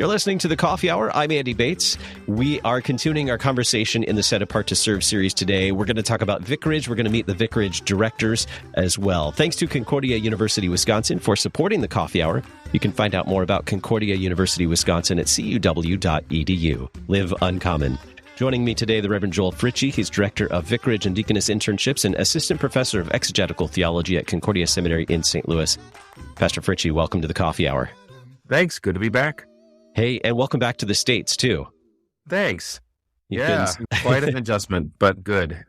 You're listening to The Coffee Hour. I'm Andy Bates. We are continuing our conversation in the Set Apart to Serve series today. We're going to talk about vicarage. We're going to meet the vicarage directors as well. Thanks to Concordia University, Wisconsin for supporting The Coffee Hour. You can find out more about Concordia University, Wisconsin at cuw.edu. Live uncommon. Joining me today, the Reverend Joel Fritsche. He's Director of Vicarage and Deaconess Internships and Assistant Professor of Exegetical Theology at Concordia Seminary in St. Louis. Pastor Fritsche, welcome to The Coffee Hour. Thanks. Good to be back. Hey, and welcome back to the States, too. Thanks. Quite an adjustment, but good.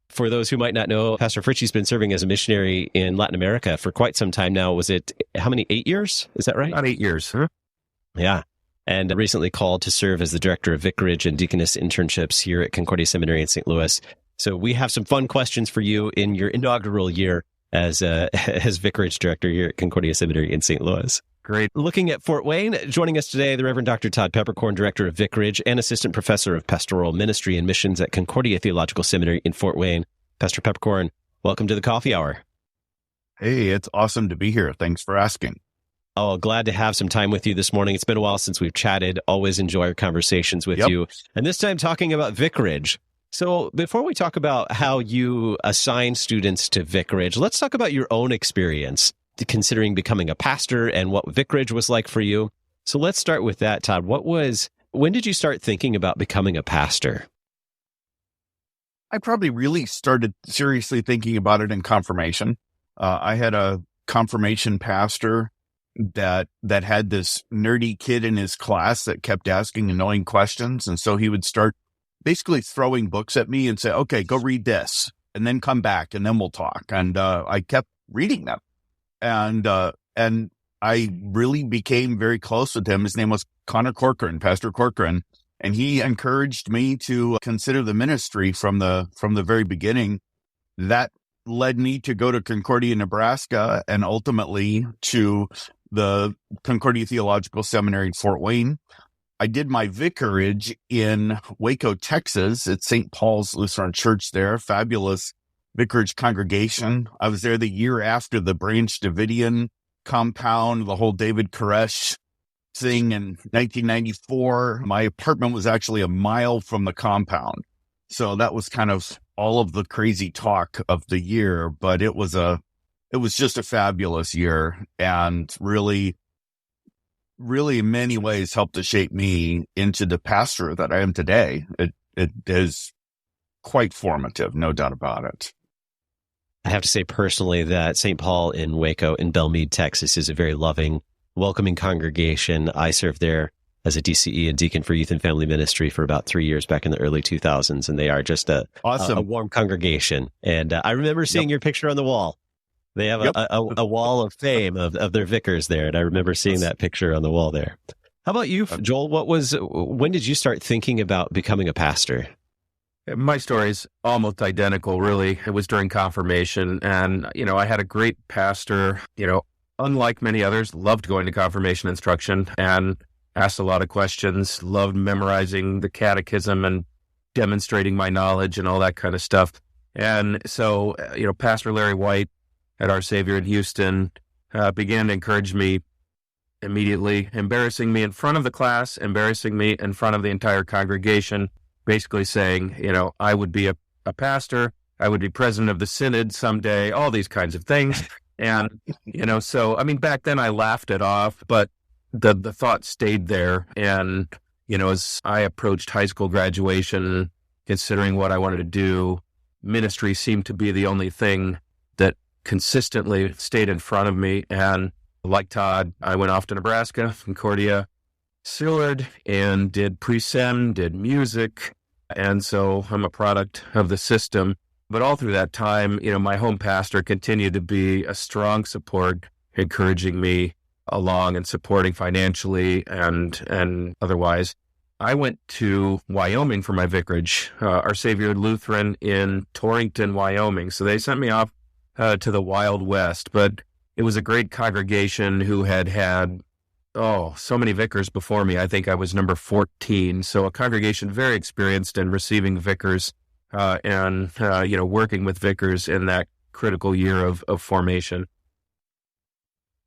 For those who might not know, Pastor Fritsche's been serving as a missionary in Latin America for quite some time now. Was it, how many, 8 years? Is that right? About 8 years. Huh? Yeah. And recently called to serve as the Director of Vicarage and Deaconess Internships here at Concordia Seminary in St. Louis. So we have some fun questions for you in your inaugural year as Vicarage Director here at Concordia Seminary in St. Louis. Great. Looking at Fort Wayne, joining us today, the Reverend Dr. Todd Peperkorn, Director of Vicarage and Assistant Professor of Pastoral Ministry and Missions at Concordia Theological Seminary in Fort Wayne. Pastor Peperkorn, welcome to the Coffee Hour. Hey, it's awesome to be here. Thanks for asking. Oh, glad to have some time with you this morning. It's been a while since we've chatted. Always enjoy our conversations with you. And this time talking about vicarage. So before we talk about how you assign students to vicarage, let's talk about your own experience considering becoming a pastor and what vicarage was like for you. So let's start with that, Todd. When did you start thinking about becoming a pastor? I probably really started seriously thinking about it in confirmation. I had a confirmation pastor that had this nerdy kid in his class that kept asking annoying questions. And so he would start basically throwing books at me and say, okay, go read this and then come back and then we'll talk. And I kept reading them. And I really became very close with him. His name was Pastor Corcoran, and he encouraged me to consider the ministry from the very beginning. That led me to go to Concordia, Nebraska, and ultimately to the Concordia Theological Seminary in Fort Wayne. I did my vicarage in Waco, Texas, at St. Paul's Lutheran Church there. Fabulous vicarage congregation. I was there the year after the Branch Davidian compound, the whole David Koresh thing in 1994. My apartment was actually a mile from the compound. So that was kind of all of the crazy talk of the year, but it was just a fabulous year and really in many ways helped to shape me into the pastor that I am today. It is quite formative, no doubt about it. I have to say personally that St. Paul in Waco in Belmead, Texas is a very loving, welcoming congregation. I served there as a DCE and deacon for youth and family ministry for about 3 years back in the early 2000s. And they are just a warm congregation. And I remember seeing your picture on the wall. They have a wall of fame of their vicars there. And I remember seeing that picture on the wall there. How about you, Joel? When did you start thinking about becoming a pastor? My story's almost identical, really. It was during confirmation. And, I had a great pastor, unlike many others, loved going to confirmation instruction and asked a lot of questions, loved memorizing the catechism and demonstrating my knowledge and all that kind of stuff. And so, Pastor Larry White at Our Savior in Houston began to encourage me immediately, embarrassing me in front of the class, embarrassing me in front of the entire congregation, basically saying, I would be a pastor, I would be president of the synod someday, all these kinds of things. And, back then I laughed it off, but the thought stayed there. And, as I approached high school graduation, considering what I wanted to do, ministry seemed to be the only thing that consistently stayed in front of me. And like Todd, I went off to Nebraska, Concordia, Sillard, and did pre-sem, did music. And so I'm a product of the system. But all through that time, my home pastor continued to be a strong support, encouraging me along and supporting financially and otherwise. I went to Wyoming for my vicarage, Our Savior Lutheran in Torrington, Wyoming. So they sent me off to the Wild West. But it was a great congregation who had so many vicars before me. I think I was number 14. So a congregation very experienced in receiving vicars and working with vicars in that critical year of formation.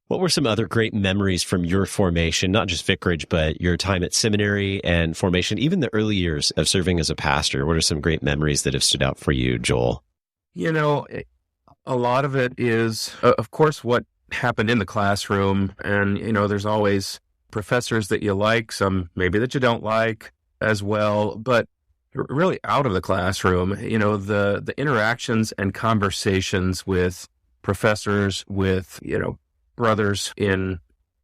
What were some other great memories from your formation, not just vicarage, but your time at seminary and formation, even the early years of serving as a pastor? What are some great memories that have stood out for you, Joel? A lot of it is, of course, what happened in the classroom. And, there's always professors that you like, some maybe that you don't like as well. But really out of the classroom, the interactions and conversations with professors, with, brothers in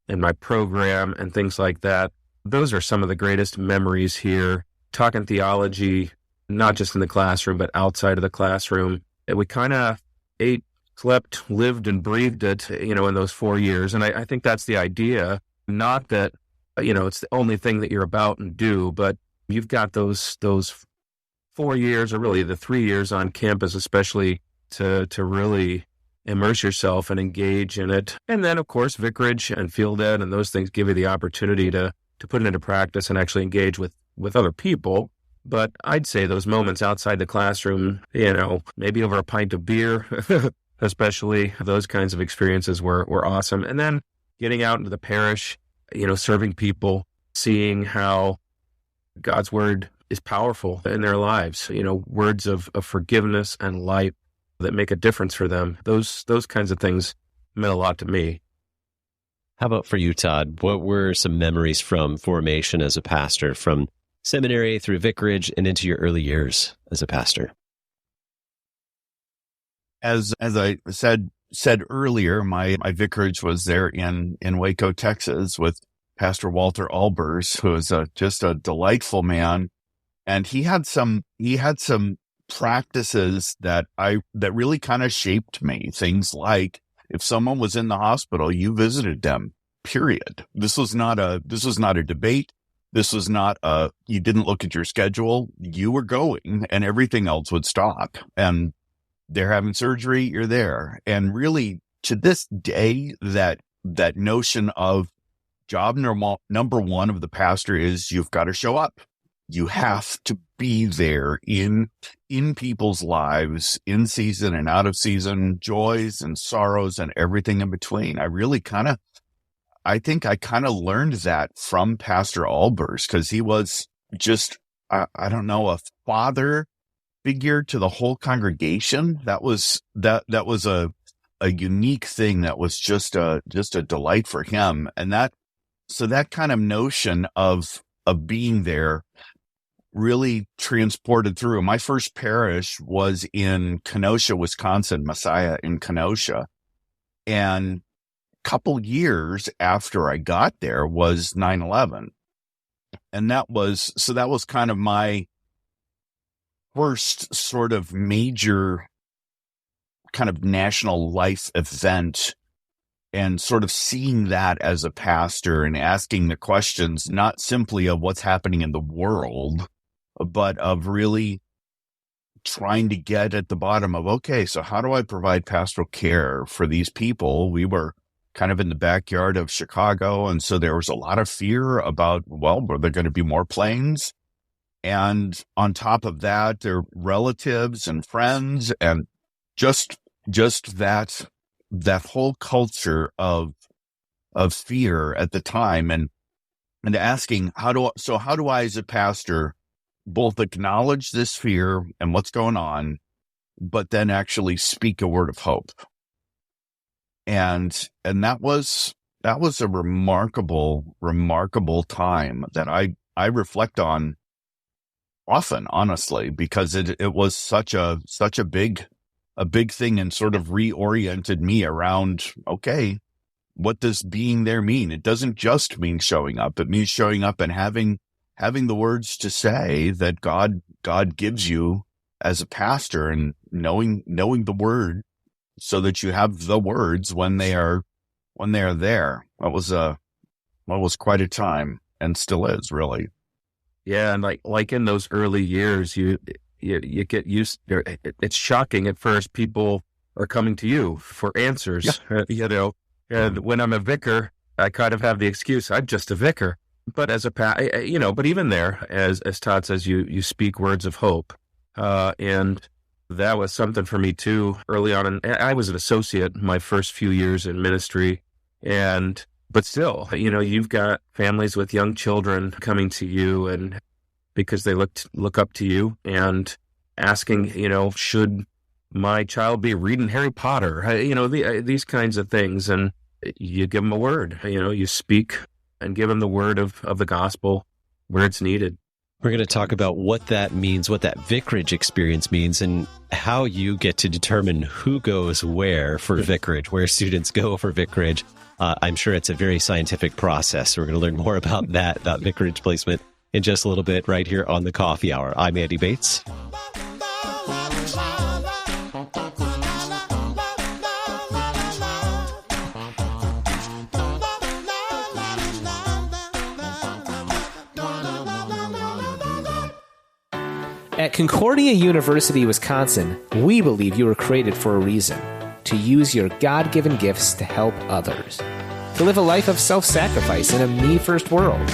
my program and things like that. Those are some of the greatest memories here. Talking theology, not just in the classroom, but outside of the classroom. We kind of ate, slept, lived, and breathed it, in those 4 years. And I think that's the idea. Not that, it's the only thing that you're about and do, but you've got those 4 years, or really the 3 years on campus, especially to really immerse yourself and engage in it. And then, of course, vicarage and field ed and those things give you the opportunity to put it into practice and actually engage with other people. But I'd say those moments outside the classroom, maybe over a pint of beer, especially those kinds of experiences were awesome. And then getting out into the parish, serving people, seeing how God's word is powerful in their lives, words of forgiveness and light that make a difference for them. Those kinds of things meant a lot to me. How about for you, Todd? What were some memories from formation as a pastor, from seminary through vicarage and into your early years as a pastor? As I said earlier, my vicarage was there in Waco, Texas, with Pastor Walter Albers, who is just a delightful man. And he had some practices that really kind of shaped me. Things like, if someone was in the hospital, you visited them, period. This was not a debate. This was not you didn't look at your schedule. You were going, and everything else would stop. And they're having surgery, you're there. And really, to this day, that notion of job number one of the pastor is you've got to show up. You have to be there in people's lives, in season and out of season, joys and sorrows and everything in between. I think I kind of learned that from Pastor Albers, because he was just, a father figure to the whole congregation. That was a unique thing. That was just a delight for him. And that kind of notion of being there really transported through. My first parish was in Kenosha, Wisconsin, Messiah in Kenosha. And a couple years after I got there was 9/11. And that was kind of my first sort of major kind of national life event, and sort of seeing that as a pastor and asking the questions, not simply of what's happening in the world, but of really trying to get at the bottom of, okay, so how do I provide pastoral care for these people? We were kind of in the backyard of Chicago, and so there was a lot of fear about, well, were there going to be more planes? And on top of that, their relatives and friends, and just that whole culture of fear at the time, and asking, how do I as a pastor both acknowledge this fear and what's going on, but then actually speak a word of hope. And that was a remarkable time that I reflect on often, honestly, because it was such a big thing, and sort of reoriented me around, okay, what does being there mean? It doesn't just mean showing up. It means showing up and having the words to say that God gives you as a pastor, and knowing the word so that you have the words when they are there. That was quite a time, and still is, really. Yeah, and like in those early years, you get used. It's shocking at first. People are coming to you for answers. Yeah. And when I'm a vicar, I kind of have the excuse, I'm just a vicar. But as but even there, as Todd says, you speak words of hope, and that was something for me too early on. And I was an associate my first few years in ministry, But still, you've got families with young children coming to you and because they look up to you and asking, should my child be reading Harry Potter? These kinds of things. And you give them a word, you speak and give them the word of the gospel where it's needed. We're going to talk about what that means, what that vicarage experience means, and how you get to determine who goes where for vicarage, where students go for vicarage. I'm sure it's a very scientific process. We're going to learn more about that, about vicarage placement, in just a little bit right here on the Coffee Hour. I'm Andy Bates. At Concordia University, Wisconsin, we believe you were created for a reason, to use your God-given gifts to help others, to live a life of self-sacrifice in a me-first world,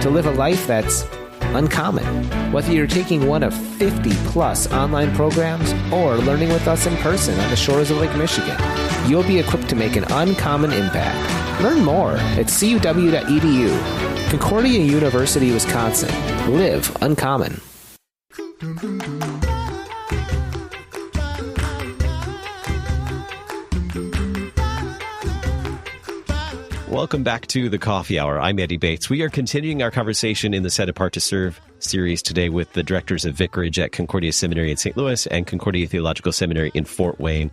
to live a life that's uncommon. Whether you're taking one of 50-plus online programs or learning with us in person on the shores of Lake Michigan, you'll be equipped to make an uncommon impact. Learn more at cuw.edu. Concordia University, Wisconsin. Live uncommon. Welcome back to the Coffee Hour. I'm Andy Bates. We are continuing our conversation in the Set Apart to Serve series today with the directors of Vicarage at Concordia Seminary in St. Louis and Concordia Theological Seminary in Fort Wayne.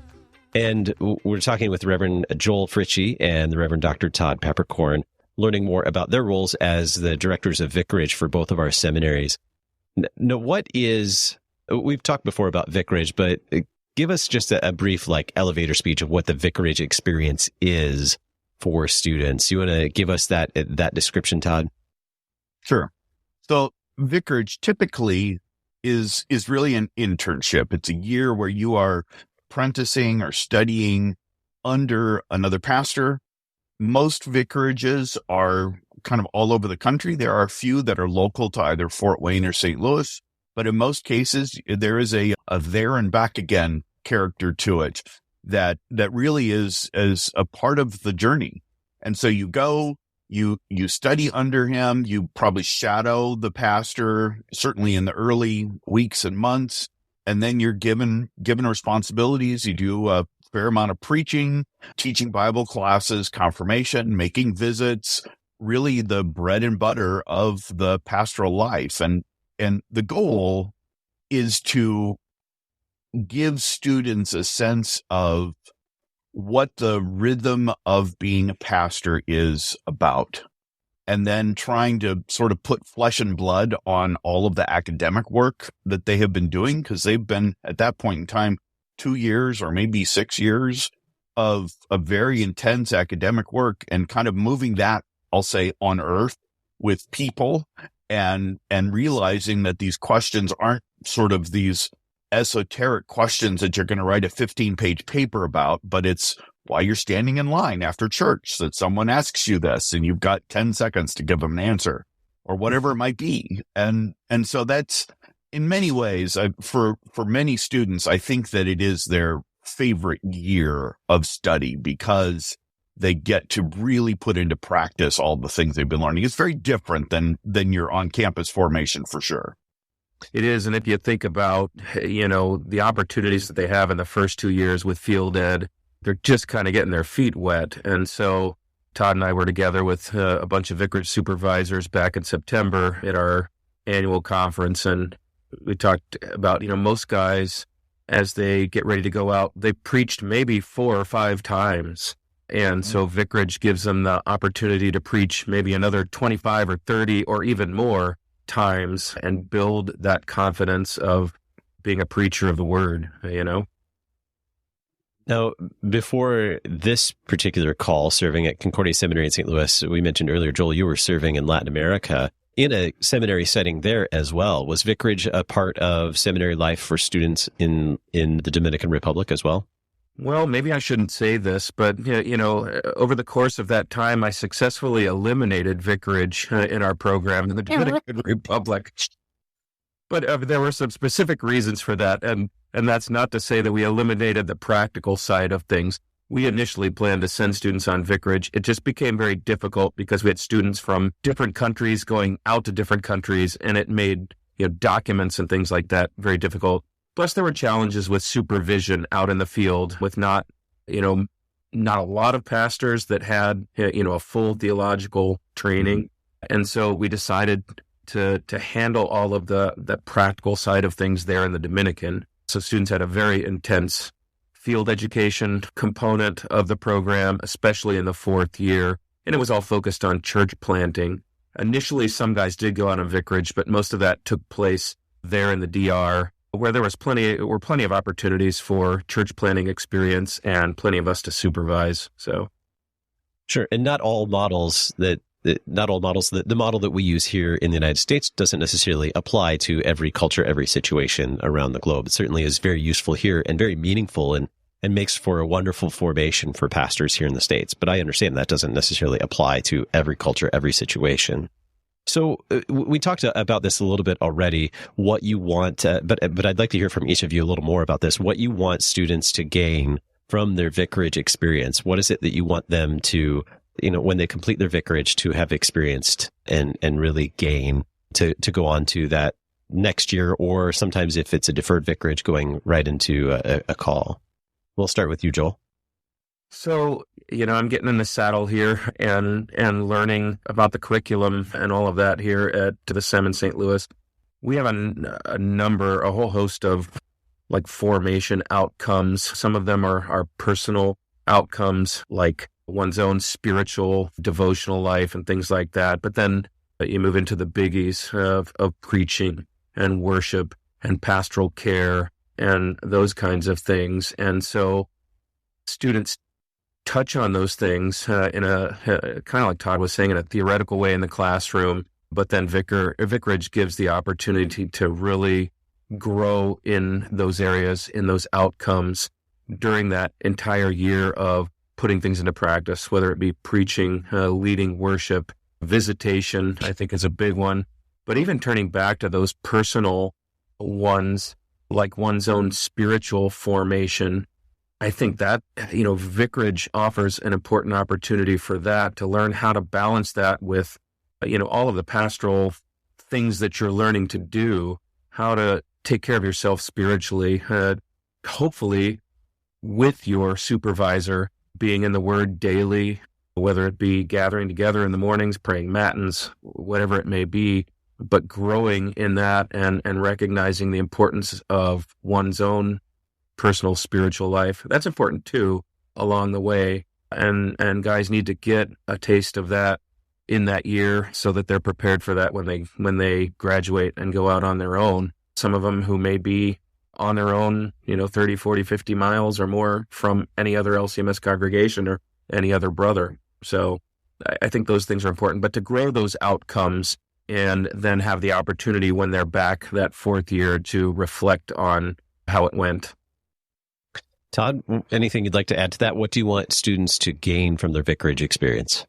And we're talking with Reverend Joel Fritsche and the Reverend Dr. Todd Peperkorn, learning more about their roles as the directors of Vicarage for both of our seminaries. Now, we've talked before about Vicarage, but give us just a brief elevator speech of what the Vicarage experience is for students. You want to give us that description, Todd? Sure. So Vicarage typically is really an internship. It's a year where you are apprenticing or studying under another pastor. Most vicarages are kind of all over the country. There are a few that are local to either Fort Wayne or St. Louis, but in most cases, there is a there and back again character to it that really is a part of the journey. And so you go, you study under him, you probably shadow the pastor, certainly in the early weeks and months, and then you're given responsibilities. You do a fair amount of preaching, teaching Bible classes, confirmation, making visits, really the bread and butter of the pastoral life. And the goal is to give students a sense of what the rhythm of being a pastor is about, and then trying to sort of put flesh and blood on all of the academic work that they have been doing, because they've been, at that point in time, 2 years or maybe 6 years of a very intense academic work, and kind of moving that, I'll say, on earth with people, and realizing that these questions aren't sort of these esoteric questions that you're going to write a 15-page paper about, but it's why you're standing in line after church, that someone asks you this and you've got 10 seconds to give them an answer, or whatever it might be. And so that's, in many ways, for many students, I think that it is their favorite year of study, because they get to really put into practice all the things they've been learning. It's very different than your on-campus formation, for sure. It is. And if you think about, the opportunities that they have in the first 2 years with field ed, they're just kind of getting their feet wet. And so Todd and I were together with a bunch of vicarage supervisors back in September at our annual conference. And we talked about, most guys, as they get ready to go out, they preached maybe 4 or 5 times. And so vicarage gives them the opportunity to preach maybe another 25 or 30 or even more times, and build that confidence of being a preacher of the word, Now, before this particular call, serving at Concordia Seminary in St. Louis, we mentioned earlier, Joel, you were serving in Latin America in a seminary setting there as well. Was vicarage a part of seminary life for students in the Dominican Republic as well? Well, maybe I shouldn't say this, but, over the course of that time, I successfully eliminated vicarage in our program in the Dominican Republic. But there were some specific reasons for that, and that's not to say that we eliminated the practical side of things. we initially planned to send students on vicarage. It just became very difficult because we had students from different countries going out to different countries, and it made documents and things like that very difficult. Plus, there were challenges with supervision out in the field with not a lot of pastors that had a full theological training. And so we decided to handle all of the practical side of things there in the Dominican. So students had a very intense field education component of the program, especially in the fourth year. And it was all focused on church planting. Initially, some guys did go out on vicarage, but most of that took place there in the DR, where there were plenty of opportunities for church planting experience and plenty of us to supervise. So, sure, and not all models the model that we use here in the United States doesn't necessarily apply to every culture, every situation around the globe. It certainly is very useful here and very meaningful and makes for a wonderful formation for pastors here in the States. But I understand that doesn't necessarily apply to every culture, every situation. So we talked about this a little bit already, what you want, but I'd like to hear from each of you a little more about this, what you want students to gain from their vicarage experience. What is it that you want them to, when they complete their vicarage, to have experienced and really gain to go on to that next year, or sometimes if it's a deferred vicarage, going right into a call? We'll start with you, Joel. So, I'm getting in the saddle here and learning about the curriculum and all of that here at the Sem in St. Louis. We have a whole host of formation outcomes. Some of them are personal outcomes, like one's own spiritual, devotional life and things like that. But then you move into the biggies of preaching and worship and pastoral care and those kinds of things. And so students touch on those things in a kind of like Todd was saying, in a theoretical way in the classroom, but then vicarage gives the opportunity to really grow in those areas, in those outcomes during that entire year of putting things into practice, whether it be preaching, leading worship, visitation, I think is a big one, but even turning back to those personal ones, like one's own spiritual formation. I think that, vicarage offers an important opportunity for that, to learn how to balance that with, all of the pastoral things that you're learning to do, how to take care of yourself spiritually, hopefully with your supervisor, being in the Word daily, whether it be gathering together in the mornings, praying matins, whatever it may be, but growing in that and recognizing the importance of one's own personal spiritual life. That's important too, along the way. And guys need to get a taste of that in that year so that they're prepared for that when they graduate and go out on their own. Some of them who may be on their own, 30, 40, 50 miles or more from any other LCMS congregation or any other brother. So I think those things are important. But to grow those outcomes and then have the opportunity when they're back that fourth year to reflect on how it went. Todd, anything you'd like to add to that? What do you want students to gain from their vicarage experience?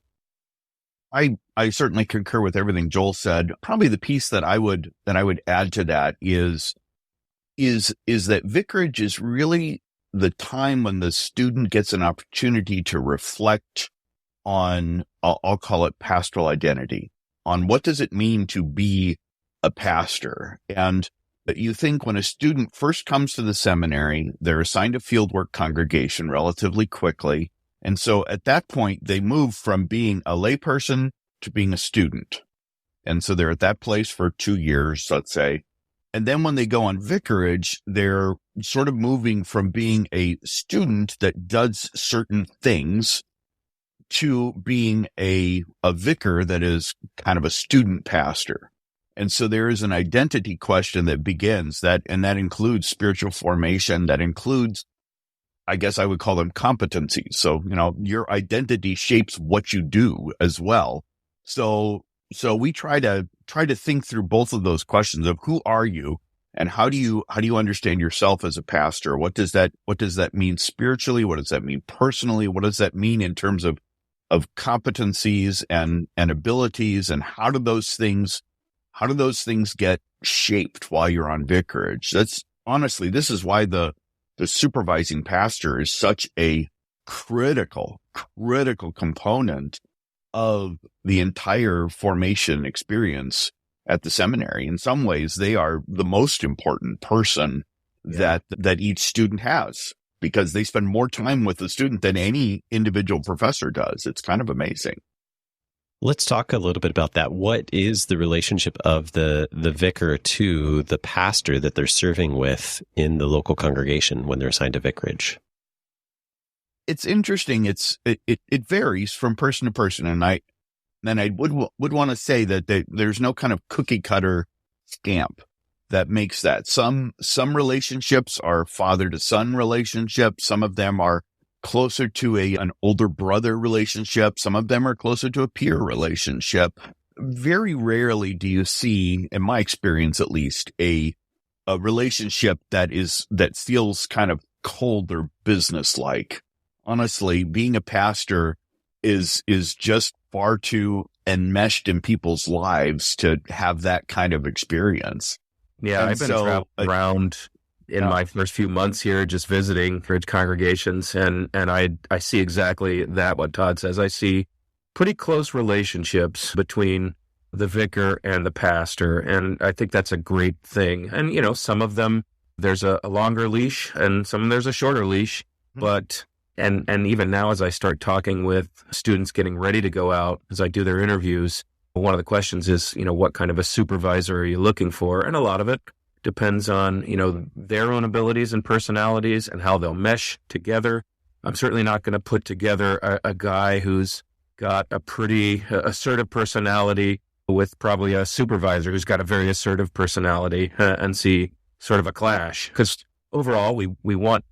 I certainly concur with everything Joel said. Probably the piece that I would add to that is that vicarage is really the time when the student gets an opportunity to reflect on, I'll call it pastoral identity, on what does it mean to be a pastor. And you think when a student first comes to the seminary, they're assigned a fieldwork congregation relatively quickly. And so at that point, they move from being a layperson to being a student. And so they're at that place for 2 years, let's say. And then when they go on vicarage, they're sort of moving from being a student that does certain things to being a vicar that is kind of a student pastor. And so there is an identity question that begins and that includes spiritual formation. That includes, I guess I would call them competencies. So, your identity shapes what you do as well. So we try to think through both of those questions of who are you and how do you understand yourself as a pastor? What does that mean spiritually? What does that mean personally? What does that mean in terms of competencies and abilities, and how do those things get shaped while you're on vicarage? This is why the supervising pastor is such a critical component of the entire formation experience at the seminary. In some ways, they are the most important person that each student has, because they spend more time with the student than any individual professor does. It's kind of amazing. Let's talk a little bit about that. What is the relationship of the vicar to the pastor that they're serving with in the local congregation when they're assigned to vicarage? It's interesting. It varies from person to person, and I would want to say that there's no kind of cookie cutter stamp that makes that. Some relationships are father to son relationships. Some of them are closer to an older brother relationship. Some of them are closer to a peer relationship. Very rarely do you see, in my experience at least, a relationship that feels kind of cold or business-like. Honestly, being a pastor is just far too enmeshed in people's lives to have that kind of experience. Yeah, I've been traveling around in my first few months here, just visiting church congregations, and I see exactly that, what Todd says. I see pretty close relationships between the vicar and the pastor, and I think that's a great thing. And, some of them, there's a longer leash, and some there's a shorter leash, but... And even now, as I start talking with students getting ready to go out, as I do their interviews, one of the questions is, what kind of a supervisor are you looking for? And a lot of it depends on, their own abilities and personalities and how they'll mesh together. I'm certainly not going to put together a guy who's got a pretty assertive personality with probably a supervisor who's got a very assertive personality and see sort of a clash. Because overall, we want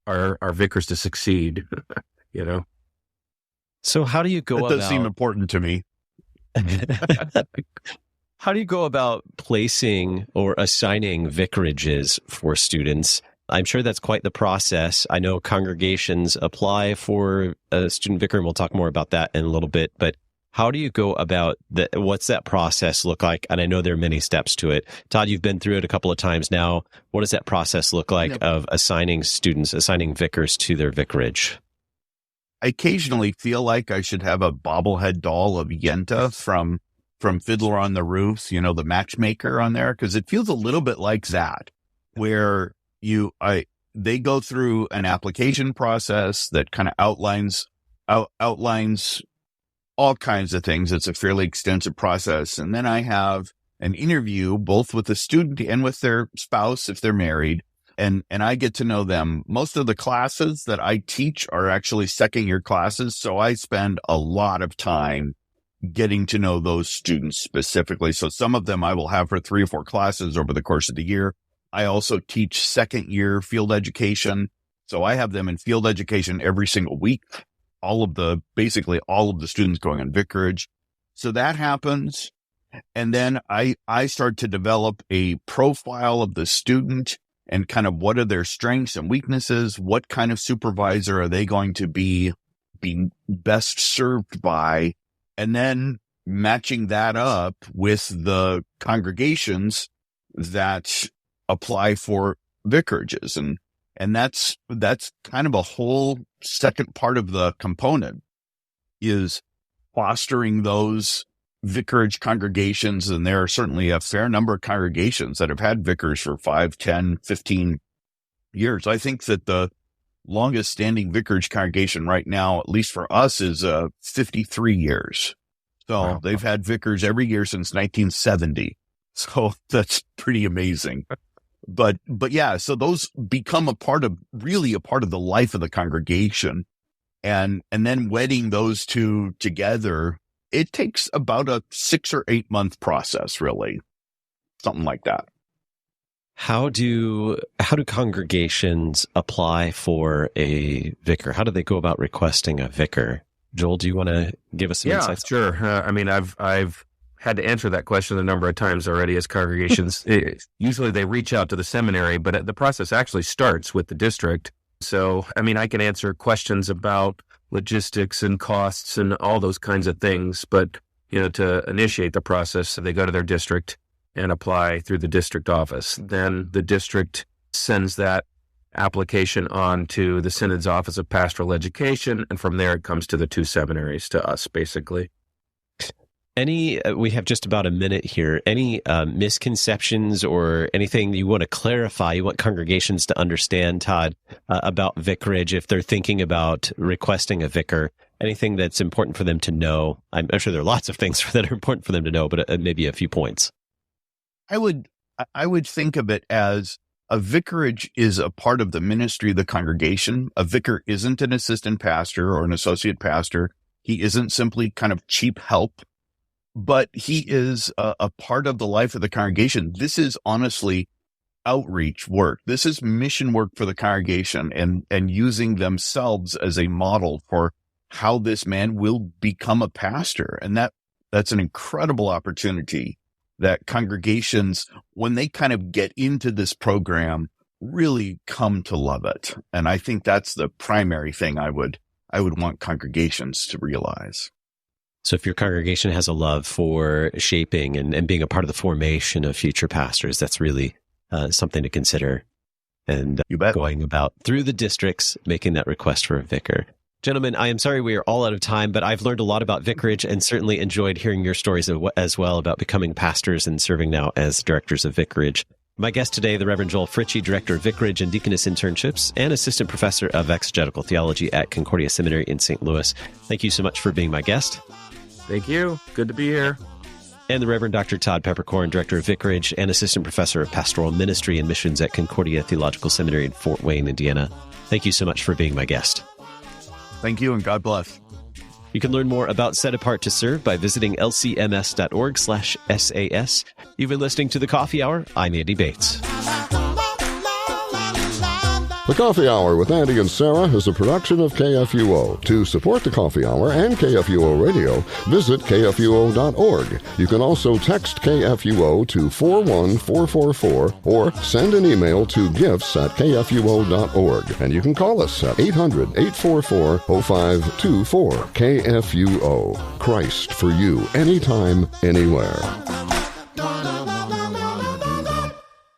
our vicars to succeed, So how do you go about... That does seem important to me. How do you go about placing or assigning vicarages for students? I'm sure that's quite the process. I know congregations apply for a student vicar, and we'll talk more about that in a little bit, but how do you go about that? What's that process look like? And I know there are many steps to it. Todd, you've been through it a couple of times now. What does that process look like of assigning vicars to their vicarage? I occasionally feel like I should have a bobblehead doll of Yenta from Fiddler on the Roof, the matchmaker on there, because it feels a little bit like that, where they go through an application process that kind of outlines all kinds of things. It's a fairly extensive process. And then I have an interview both with the student and with their spouse if they're married. And I get to know them. Most of the classes that I teach are actually second-year classes. So I spend a lot of time getting to know those students specifically. So some of them I will have for 3 or 4 classes over the course of the year. I also teach second-year field education. So I have them in field education every single week. Basically all of the students going on vicarage. So that happens. And then I start to develop a profile of the student and kind of what are their strengths and weaknesses? What kind of supervisor are they going to be best served by? And then matching that up with the congregations that apply for vicarages. And that's kind of a whole second part of the component, is fostering those vicarage congregations. And there are certainly a fair number of congregations that have had vicars for 5, 10, 15 years. I think that the longest standing vicarage congregation right now, at least for us, is 53 years. So wow. They've had vicars every year since 1970. So that's pretty amazing. But yeah, so those become a part of the life of the congregation. And then wedding those two together, it takes about a 6 or 8 month process, really. Something like that. How do congregations apply for a vicar? How do they go about requesting a vicar? Joel, do you want to give us some insights? Sure. I've had to answer that question a number of times already as congregations. Usually they reach out to the seminary, but the process actually starts with the district. So, I can answer questions about logistics and costs and all those kinds of things. But, to initiate the process, they go to their district and apply through the district office. Then the district sends that application on to the Synod's Office of Pastoral Education, and from there it comes to the two seminaries, to us, basically. We have just about a minute here. Any misconceptions or anything you want to clarify, you want congregations to understand, Todd, about vicarage if they're thinking about requesting a vicar? Anything that's important for them to know? I'm sure there are lots of things that are important for them to know, but maybe a few points. I would think of it as a vicarage is a part of the ministry of the congregation. A vicar isn't an assistant pastor or an associate pastor. He isn't simply kind of cheap help, but he is a part of the life of the congregation. This is honestly outreach work. This is mission work for the congregation and using themselves as a model for how this man will become a pastor. And that's an incredible opportunity that congregations, when they kind of get into this program, really come to love it. And I think that's the primary thing I would want congregations to realize. So if your congregation has a love for shaping and being a part of the formation of future pastors, that's really something to consider. And you bet. Going about through the districts, making that request for a vicar. Gentlemen, I am sorry we are all out of time, but I've learned a lot about vicarage and certainly enjoyed hearing your stories as well about becoming pastors and serving now as directors of vicarage. My guest today, the Reverend Joel Fritsche, Director of Vicarage and Deaconess Internships and Assistant Professor of Exegetical Theology at Concordia Seminary in St. Louis. Thank you so much for being my guest. Thank you. Good to be here. And the Reverend Dr. Todd Peperkorn, Director of Vicarage and Assistant Professor of Pastoral Ministry and Missions at Concordia Theological Seminary in Fort Wayne, Indiana. Thank you so much for being my guest. Thank you, and God bless. You can learn more about Set Apart to Serve by visiting lcms.org/SAS. You've been listening to The Coffee Hour. I'm Andy Bates. The Coffee Hour with Andy and Sarah is a production of KFUO. To support The Coffee Hour and KFUO Radio, visit KFUO.org. You can also text KFUO to 41444 or send an email to gifts@KFUO.org. And you can call us at 800-844-0524. KFUO. Christ for you, anytime, anywhere.